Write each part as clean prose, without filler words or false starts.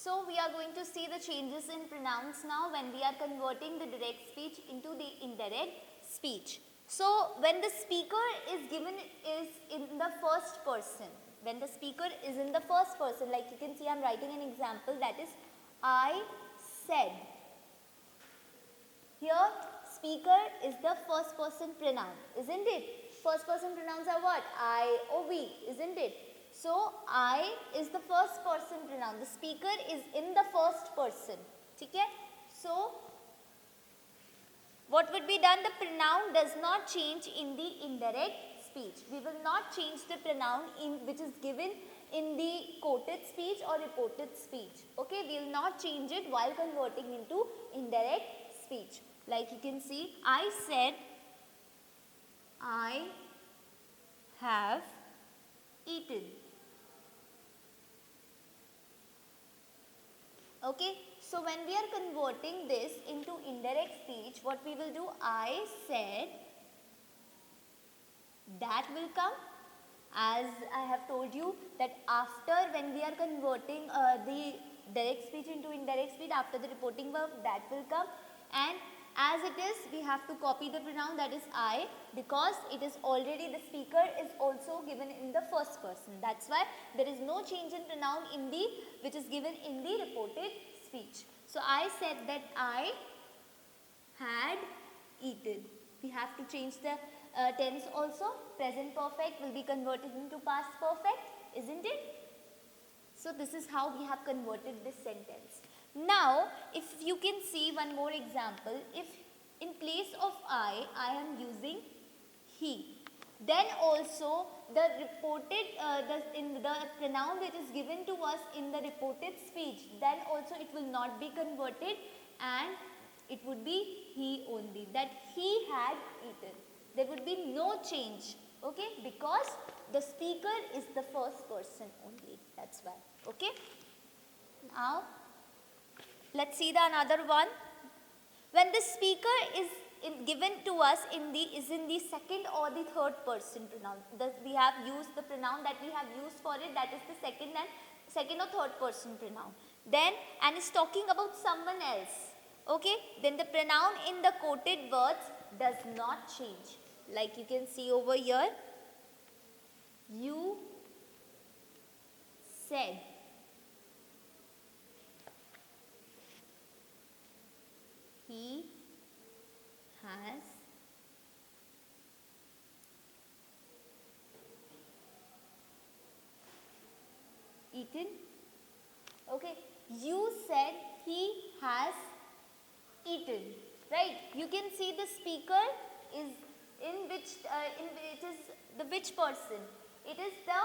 So we are going to see the changes in pronouns now when we are converting the direct speech into the indirect speech. So when the speaker is given is in the first person, when the speaker is in the first person, like you can see I am writing an example, that is I said. Here speaker is the first person pronoun, isn't it? First person pronouns are what? I or we, isn't it? So I is the first person pronoun. The speaker is in the first person. Okay? So what would be done? The pronoun does not change in the indirect speech. We will not change the pronoun which is given in the quoted speech or reported speech. Okay, we will not change it while converting into indirect speech. Like you can see, I said, I have eaten. Okay, so when we are converting this into indirect speech, what we will do? I said, that will come. As I have told you that after when we are converting the direct speech into indirect speech, after the reporting verb, that will come. And as it is, we have to copy the pronoun, that is I, because it is already, the speaker is also given in the first person. That's why there is no change in pronoun in the which is given in the reported speech. So I said that I had eaten. We have to change the tense also. Present perfect will be converted into past perfect, isn't it? So this is how we have converted this sentence. Now, if you can see one more example, if in place of I am using he, then also the reported, the pronoun which is given to us in the reported speech, then also it will not be converted and it would be he only, that he had eaten. There would be no change, okay, because the speaker is the first person only, that's why, okay. Now, let's see the another one. When the speaker is given to us in the second or the third person pronoun, we have used the pronoun that we have used for it, that is the second or third person pronoun. Then, and is talking about someone else, okay, then the pronoun in the quoted words does not change. Like you can see over here, you said, he has eaten. Okay, you said he has eaten, right? You can see the speaker is in which it is the which person? It is the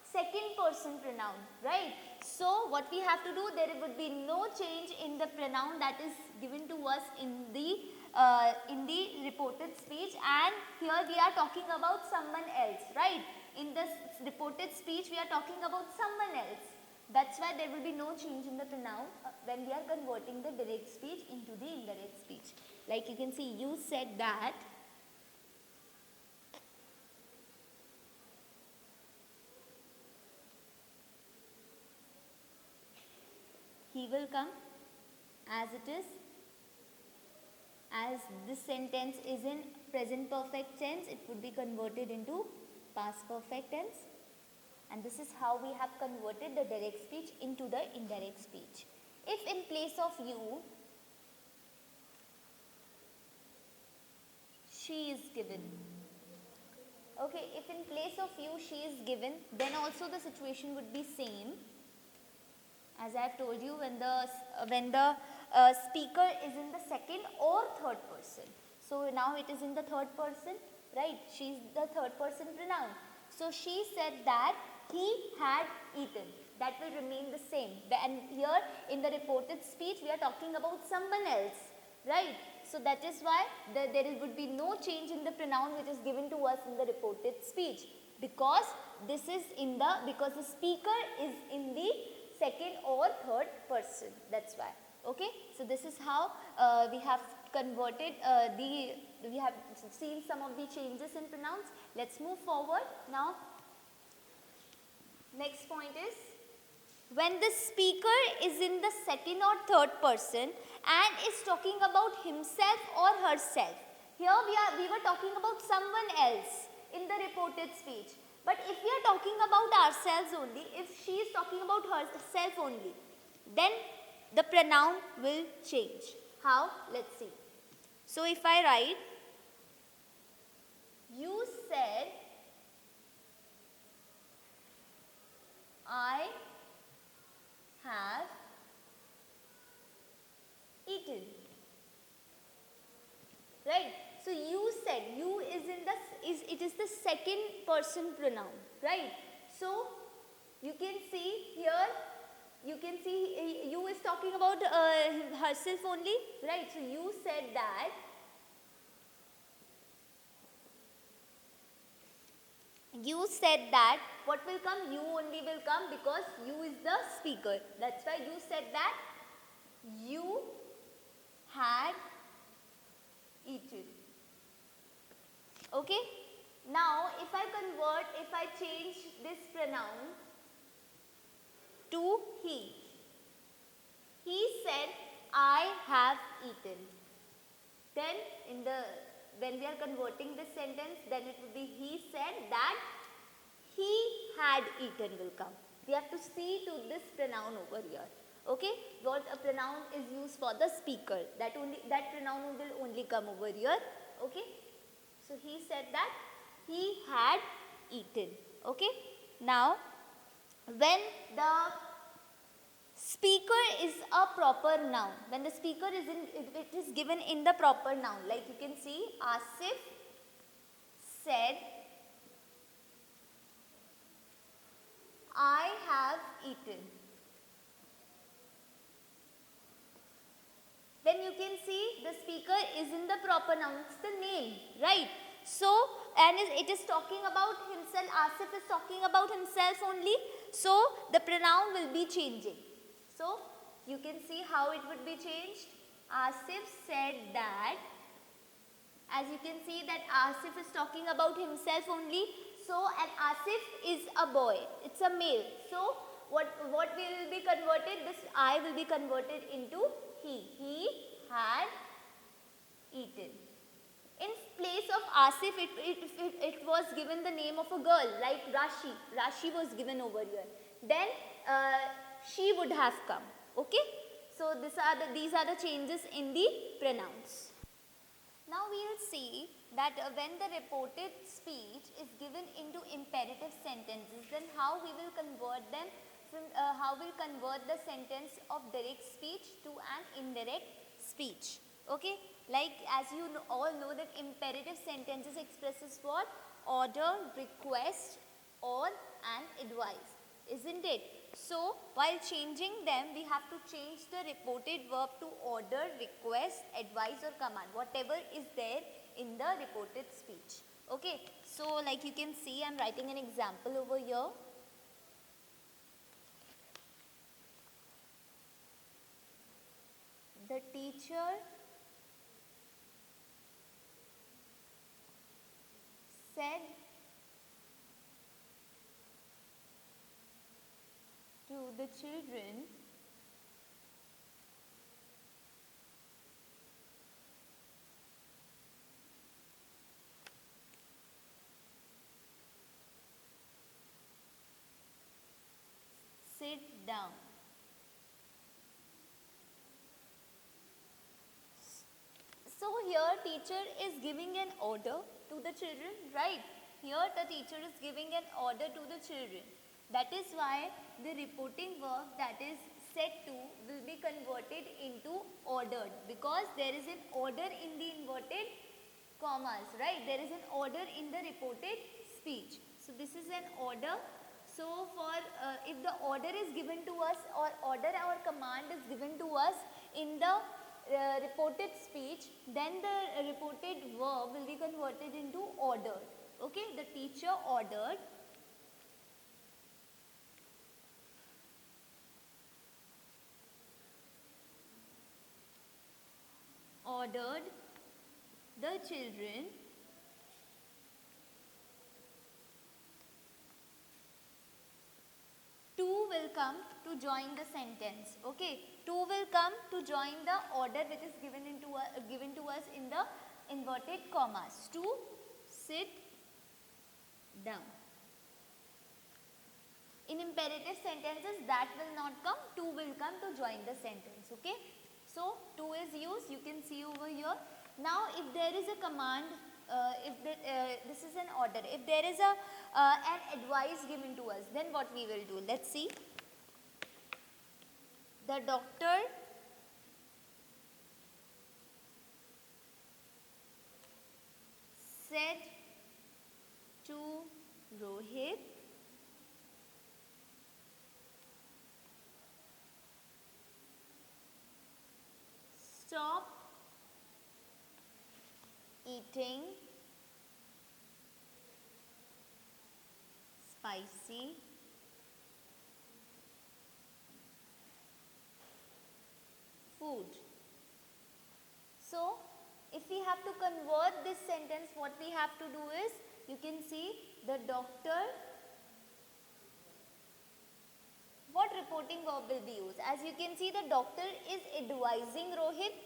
second person pronoun, right? So what we have to do, there would be no change in the pronoun that is given to us in the reported speech, and here we are talking about someone else, right? In this reported speech we are talking about someone else. That's why there will be no change in the pronoun when we are converting the direct speech into the indirect speech. Like you can see, you said that, he will come. As it is, as this sentence is in present perfect tense, it would be converted into past perfect tense. And this is how we have converted the direct speech into the indirect speech. If in place of you, she is given. Okay, if in place of you, she is given, then also the situation would be same. As I have told you, when the speaker is in the second or third person. So now it is in the third person, right? She is the third person pronoun. So she said that he had eaten. That will remain the same. And here in the reported speech, we are talking about someone else, right? So that is why there would be no change in the pronoun which is given to us in the reported speech, because this is because the speaker is in the second or third person. That's why. Okay. So this is how we have converted we have seen some of the changes in pronouns. Let's move forward now. Next point is, when the speaker is in the second or third person and is talking about himself or herself. Here we were talking about someone else in the reported speech. But if we are talking about ourselves only, if she is talking about herself only, then the pronoun will change. How? Let's see. So if I write, you said, I have eaten. Right? So you said, you is in the it is the second person pronoun, right? So you can see here, you can see you is talking about herself only, right? So you said that what will come? You only will come because you is the speaker. That's why you said that you had eaten. Okay? Now, if I change this pronoun to he. He said, I have eaten. Then, when we are converting this sentence, then it will be he said that he had eaten will come. We have to see to this pronoun over here. Okay? What a pronoun is used for the speaker. That pronoun will only come over here. Okay? So he said that he had eaten. Okay? Now, when the speaker is a proper noun, when the speaker it is given in the proper noun, like you can see, Asif said, I have eaten. Then you can see the speaker is in the proper noun, it's the name, right? So, and it is talking about himself, Asif is talking about himself only, so the pronoun will be changing. So, you can see how it would be changed. Asif said that, as you can see that Asif is talking about himself only, so and Asif is a boy, it's a male. So, what will be converted? This I will be converted into he. He had eaten. In place of Asif, it was given the name of a girl, like Rashi. Rashi was given over here. Then she would have come. Okay? So these are the changes in the pronouns. Now we will see that when the reported speech is given into imperative sentences, then how we will convert them from, how we'll convert the sentence of direct speech to an indirect speech. Okay? Like as you all know that imperative sentences expresses what? Order, request, or an advice. Isn't it? So, while changing them, we have to change the reported verb to order, request, advise or command. Whatever is there in the reported speech. Okay. So, like you can see, I am writing an example over here. The teacher said to the children, sit down. So here teacher is giving an order to the children, right? Here the teacher is giving an order to the children. That is why the reporting verb that is said to will be converted into ordered, because there is an order in the inverted commas, right? There is an order in the reported speech. So this is an order. So for if the order is given to us or order or command is given to us in the reported speech, then the reported verb will be converted into ordered. Okay, the teacher ordered the children to will come to join the sentence. Okay, Okay, 2 will come to join the order which is given to us in the inverted commas. To sit down. In imperative sentences that will not come, 2 will come to join the sentence. Okay, so 2 is used, you can see over here. Now if there is a command, this is an order, if there is an advice given to us, then what we will do, let's see. The doctor said to Rohit, stop eating spicy food. So if we have to convert this sentence, what we have to do is, you can see the doctor, what reporting verb will be used? As you can see, the doctor is advising Rohit,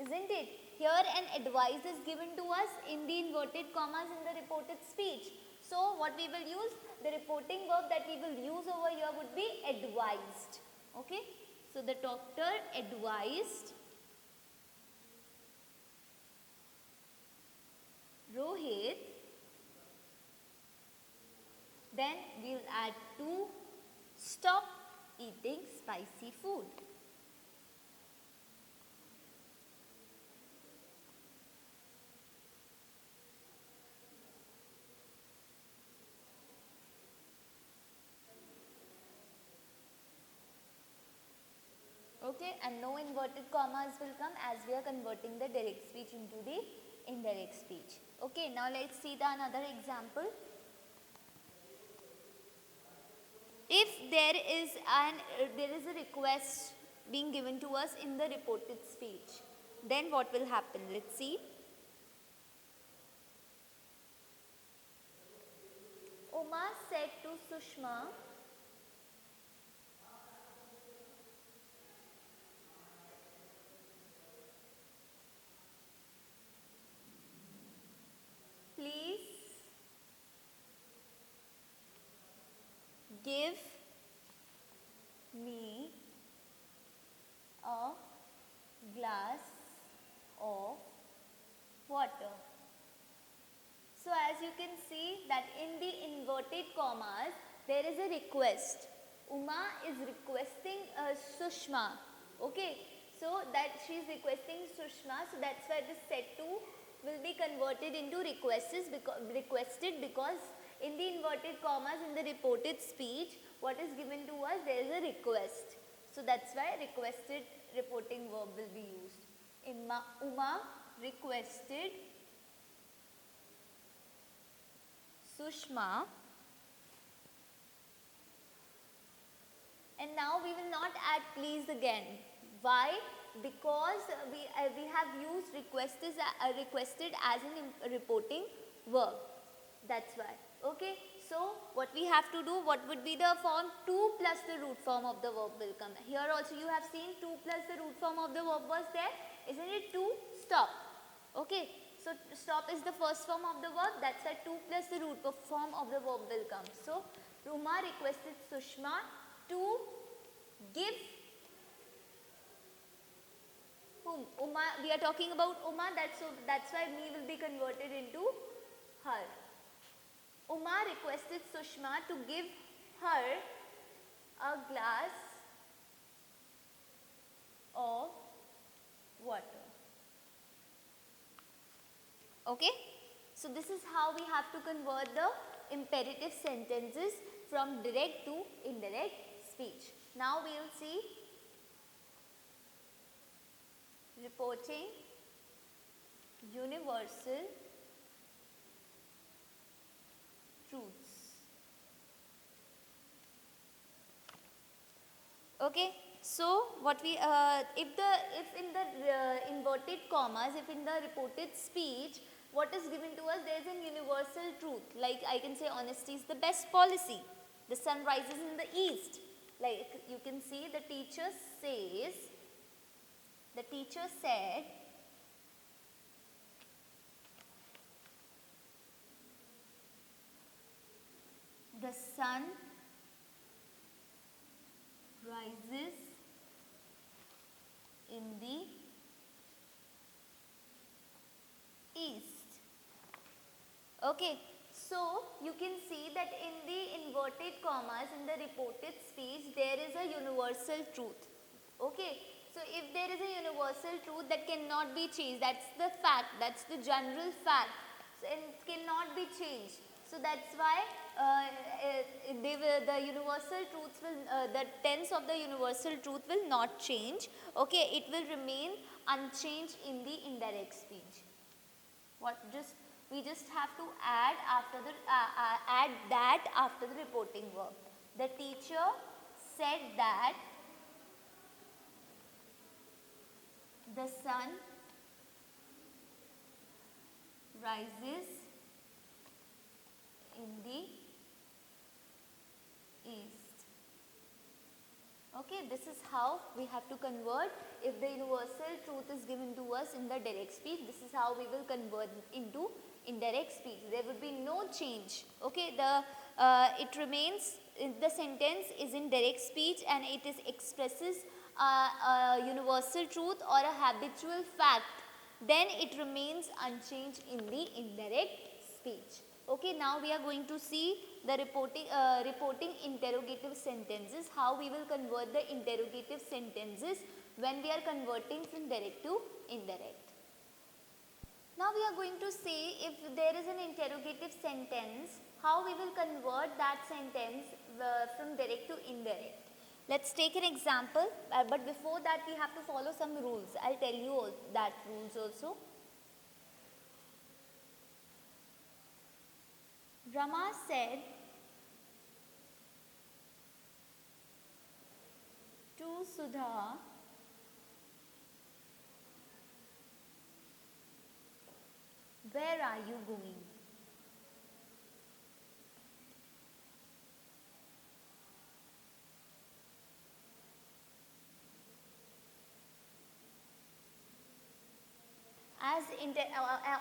isn't it? Here an advice is given to us in the inverted commas in the reported speech. So what we will use, the reporting verb that we will use over here would be advised. Okay, so the doctor advised Rohit, then we will add to stop eating spicy food. Okay, and no inverted commas will come as we are converting the direct speech into the indirect speech. Okay, now let's see another example. If there is a request being given to us in the reported speech, then what will happen? Let's see. Uma said to Sushma, please give me a glass of water. So as you can see that in the inverted commas there is a request. Uma is requesting Sushma. Okay, so that she is requesting Sushma, so that's why this said to will be converted into requested because in the inverted commas in the reported speech, what is given to us, there is a request. So that's why requested reporting verb will be used. Uma requested Sushma, and now we will not add please again. Why? Because we have used requested as an reporting verb. That's why. Okay, so what we have to do, what would be the form? 2 plus the root form of the verb will come. Here also you have seen 2 plus the root form of the verb was there, isn't it? To stop. Okay, so stop is the first form of the verb, that's why 2 plus the root form of the verb will come. So Uma requested Sushma to give whom? Uma, we are talking about Uma, that's why me will be converted into her. Uma requested Sushma to give her a glass of water. Okay, so this is how we have to convert the imperative sentences from direct to indirect speech. Now we will see reporting universal truths. Okay, so what we if in the inverted commas, if in the reported speech what is given to us, there is a universal truth, like I can say honesty is the best policy, the sun rises in the east, like you can see the teacher says, the teacher said, the sun rises in the east. Okay, so you can see that in the inverted commas in the reported speech there is a universal truth. Okay, so if there is a universal truth that cannot be changed, that's the fact, that's the general fact, and it cannot be changed. So that's why the universal truths will, the tense of the universal truth will not change. Okay, it will remain unchanged in the indirect speech. We just have to add after the add that after the reporting verb. The teacher said that the sun rises in the east. Okay, this is how we have to convert. If the universal truth is given to us in the direct speech, this is how we will convert into indirect speech. There would be no change. Okay, it remains, the sentence is in direct speech and it is expresses a universal truth or a habitual fact, then it remains unchanged in the indirect speech. Okay, now we are going to see the reporting interrogative sentences, how we will convert the interrogative sentences when we are converting from direct to indirect. Now we are going to see if there is an interrogative sentence, how we will convert that sentence from direct to indirect. Let's take an example, but before that we have to follow some rules. I'll tell you all that rules also. Rama said to Sudha, where are you going? As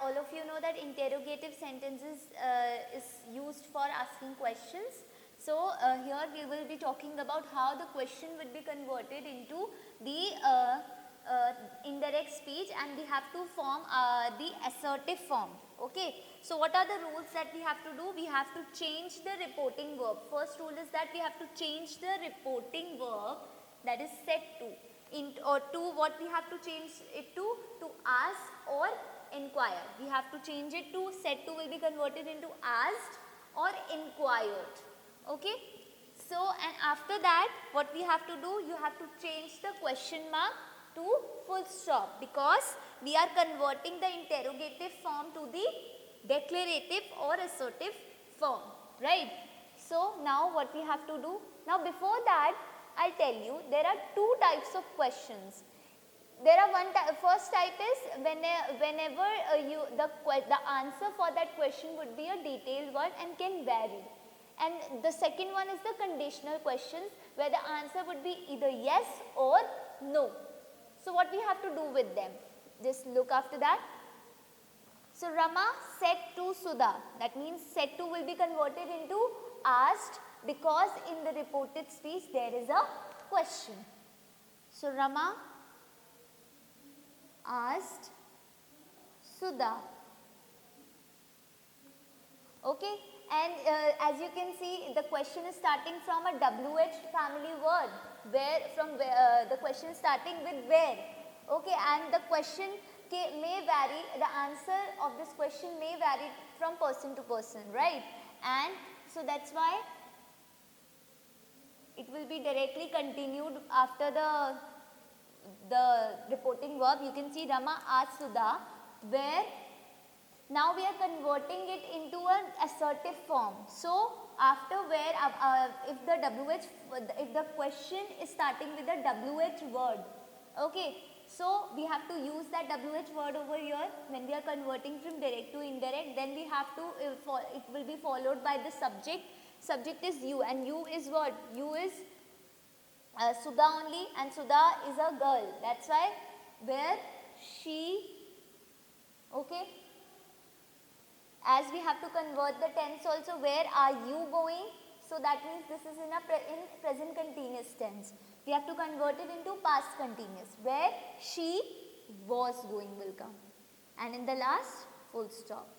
all of you know that interrogative sentences is used for asking questions. So here we will be talking about how the question would be converted into the indirect speech, and we have to form the assertive form. Okay. So what are the rules that we have to do? We have to change the reporting verb. First rule is that we have to change the reporting verb, that is said to. Or to what we have to change it to ask or inquire. We have to change it to, said to will be converted into asked or inquired. Okay. So and after that what we have to do, you have to change the question mark to full stop, because we are converting the interrogative form to the declarative or assertive form, right? So now what we have to do, now before that I'll tell you there are two types of questions. There are first type is whenever the answer for that question would be a detailed word and can vary. And the second one is the conditional questions, where the answer would be either yes or no. So what we have to do with them? Just look after that. So Rama said to Sudha, that means said to will be converted into asked, because in the reported speech there is a question. So Rama asked Sudha. Okay, and as you can see, the question is starting from a WH family word, the question is starting with where. Okay, and the question may vary, the answer of this question may vary from person to person, right? And so that's why it will be directly continued after the reporting verb. You can see Rama asked Sudha, where now we are converting it into an assertive form. So after where, if the question is starting with a WH word, okay, so we have to use that WH word over here when we are converting from direct to indirect. Then we have to, it will be followed by the subject. Subject is you, and you is what? You is Sudha only, and Sudha is a girl. That's why where she, okay. As we have to convert the tense also, where are you going? So that means this is in present continuous tense. We have to convert it into past continuous, where she was going will come. And in the last, full stop.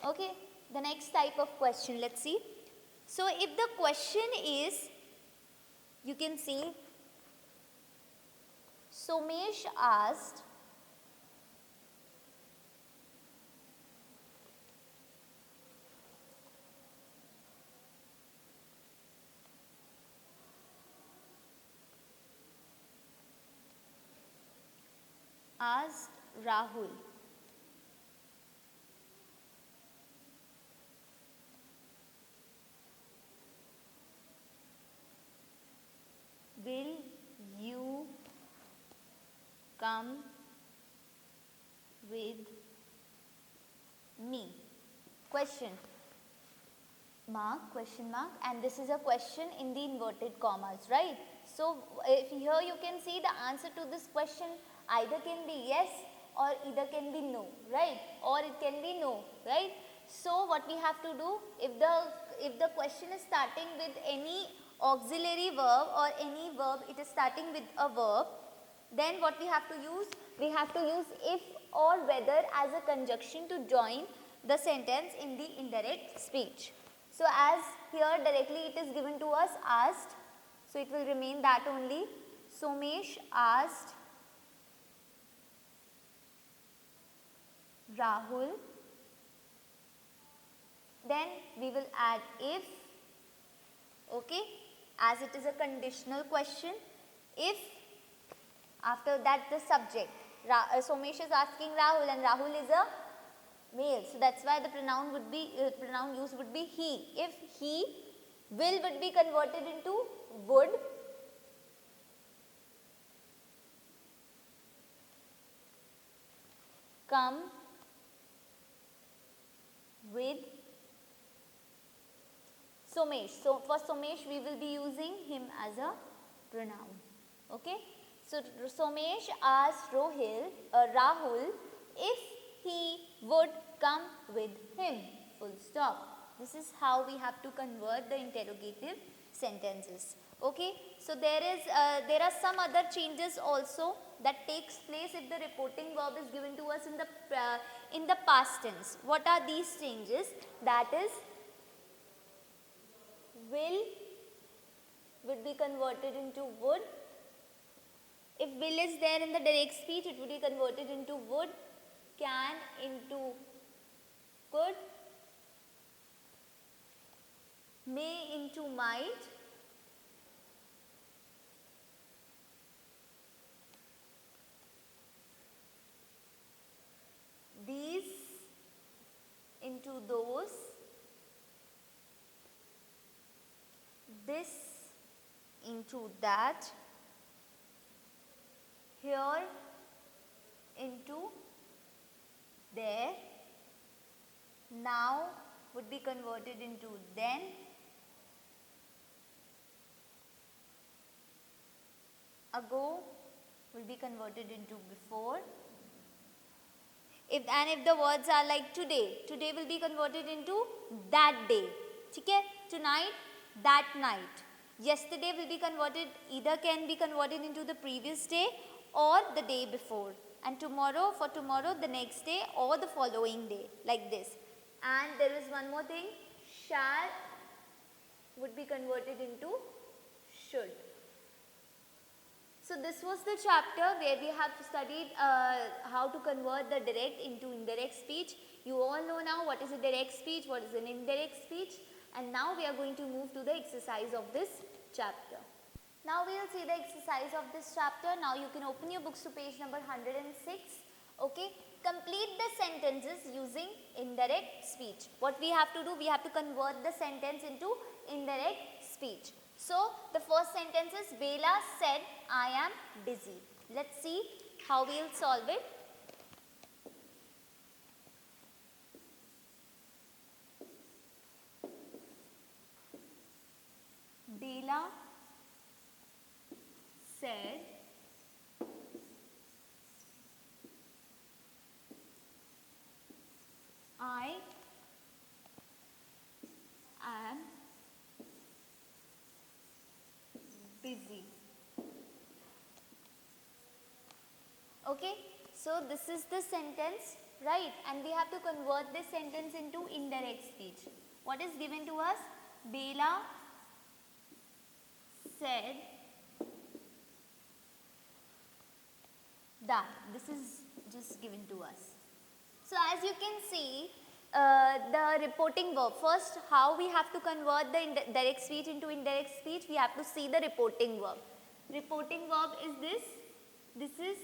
Okay, the next type of question, let's see. So if the question is, you can see, Somesh asked, Rahul, will you come with me? Question mark, question mark, and this is a question in the inverted commas, right? So if here you can see the answer to this question either can be yes or either can be no, right? Or it can be no, right? So what we have to do, if the question is starting with any auxiliary verb or any verb, it is starting with a verb, then what we have to use? We have to use if or whether as a conjunction to join the sentence in the indirect speech. So as here directly it is given to us asked, so it will remain that only. Somesh asked Rahul. Then we will add if, okay, as it is a conditional question. If, after that the subject. Somesh is asking Rahul, and Rahul is a male, so that's why the pronoun would be pronoun used would be he. If he, will would be converted into would. Come with Somesh. So for Somesh we will be using him as a pronoun. Okay. So Somesh asked Rahul if he would come with him. Full stop. This is how we have to convert the interrogative sentences. Okay. So there are some other changes also that takes place if the reporting verb is given to us in the past tense. What are these changes? That is, will would be converted into would. If will is there in the direct speech, it would be converted into would. Can into could. May into might. These into those. This into that. Here into there. Now would be converted into then. Ago will be converted into before. If the words are like today will be converted into that day. Okay? Tonight, that night. Yesterday will be converted, either can be converted into the previous day or the day before. And tomorrow, for tomorrow, the next day or the following day, like this. And there is one more thing, shall would be converted into should. So this was the chapter where we have studied how to convert the direct into indirect speech. You all know now what is a direct speech, what is an indirect speech, and now we are going to move to the exercise of this chapter. Now we will see the exercise of this chapter. Now you can open your books to page number 106. Okay, complete the sentences using indirect speech. What we have to do, we have to convert the sentence into indirect speech. So the first sentence is, Bela said, I am busy. Let's see how we will solve it. Bela said I am busy. Okay, so this is the sentence, right? And we have to convert this sentence into indirect speech. What is given to us? Bela said that. This is just given to us. So as you can see, the reporting verb. First, how we have to convert the direct speech into indirect speech? We have to see the reporting verb. Reporting verb is this. This is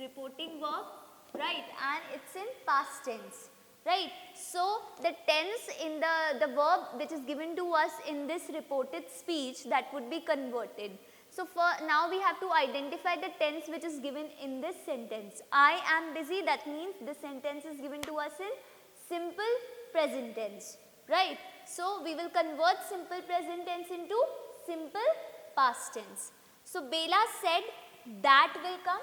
reporting verb, right? And it's in past tense, right? So the tense in the verb which is given to us in this reported speech, that would be converted. So for now we have to identify the tense which is given in this sentence. I am busy, that means this sentence is given to us in simple present tense, right? So we will convert simple present tense into simple past tense. So Bela said that will come.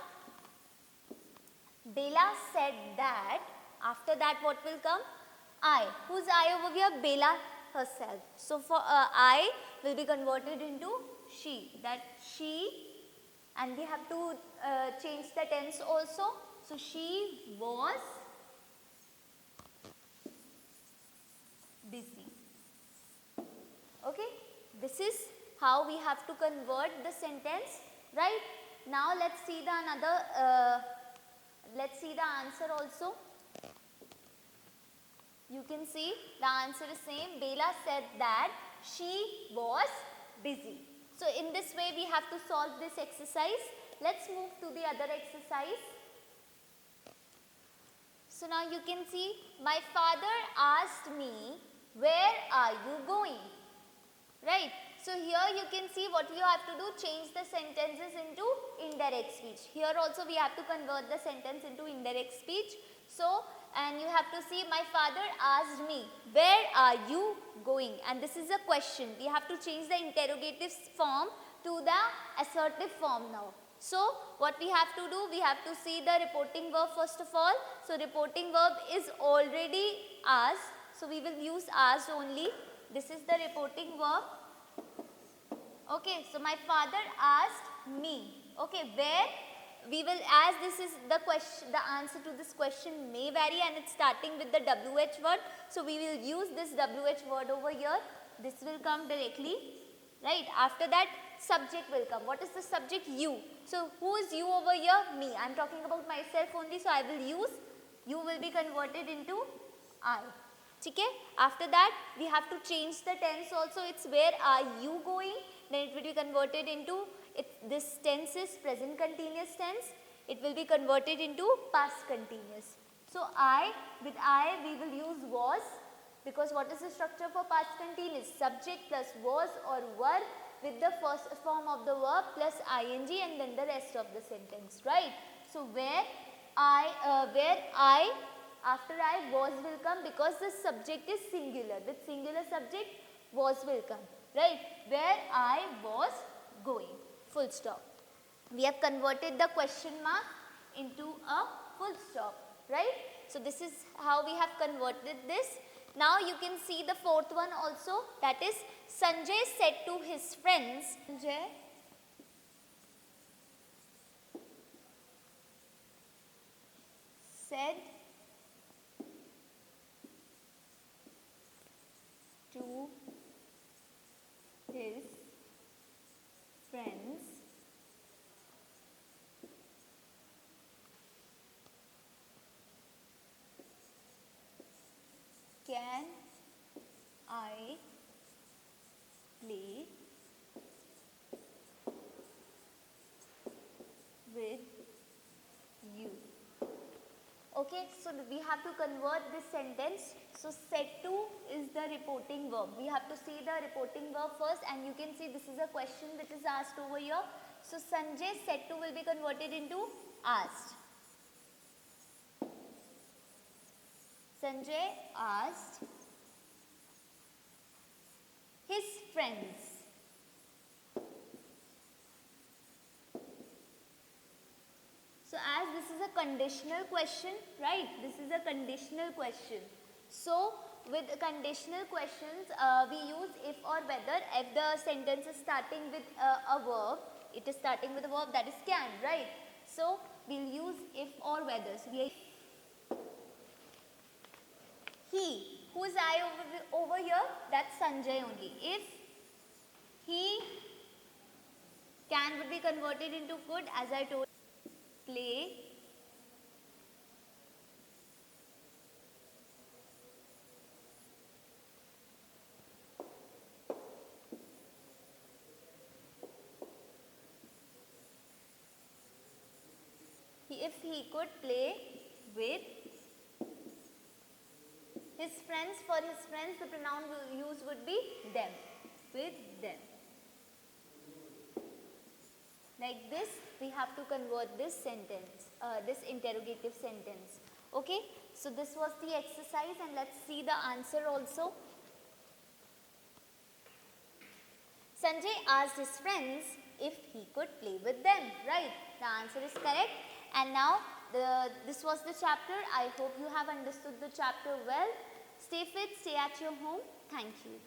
Bela said that. After that what will come? I. Who's I over here? Bela herself. So for I will be converted into she. That she, and we have to change the tense also. So she was busy. Okay, this is how we have to convert the sentence, right? Now let's see the another. Let's see the answer also. You can see the answer is same. Bela said that she was busy. So in this way we have to solve this exercise. Let's move to the other exercise. So now you can see, my father asked me, where are you going? Right. So here you can see what you have to do, change the sentences into indirect speech. Here also we have to convert the sentence into indirect speech. So, and you have to see, my father asked me, where are you going? And this is a question. We have to change the interrogative form to the assertive form now. So what we have to do, we have to see the reporting verb first of all. So reporting verb is already asked. So we will use asked only. This is the reporting verb. Okay, so my father asked me. Okay, where? We will, as this is the question, the answer to this question may vary and it's starting with the WH word. So we will use this WH word over here. This will come directly, right? After that, subject will come. What is the subject? You. So who is you over here? Me. I am talking about myself only, so I will use, you will be converted into I. Okay? After that, we have to change the tense also. It's where are you going? Then it will be converted into, this tense is present continuous tense. It will be converted into past continuous. So with I we will use was, because what is the structure for past continuous? Subject plus was or were with the first form of the verb plus ing and then the rest of the sentence, right? So where I, after I, was will come, because the subject is singular. With singular subject, was will come, right? Where I was going, full stop. We have converted the question mark into a full stop, right? So this is how we have converted this. Now you can see the fourth one also, that is Sanjay said to his friends, Sanjay said to his friends, can I play with you? Okay, so we have to convert this sentence. So said to is the reporting verb. We have to see the reporting verb first, and you can see this is a question which is asked over here. So Sanjay said to will be converted into asked. Sanjay asked his friends. this is a conditional question, right? This is a conditional question. So with conditional questions, we use if or whether. If the sentence is starting with a verb, it is starting with a verb, that is can, right? So we'll use if or whether. So he, who is I over here? That's Sanjay only. If he, can would be converted into could, as I told. Play, if he could play with his friends. For his friends, the pronoun used would be them, with them. Like this, we have to convert this sentence, this interrogative sentence. Okay, so this was the exercise, and let's see the answer also. Sanjay asked his friends if he could play with them, right? The answer is correct. And now this was the chapter. I hope you have understood the chapter well. Stay fit, stay at your home. Thank you.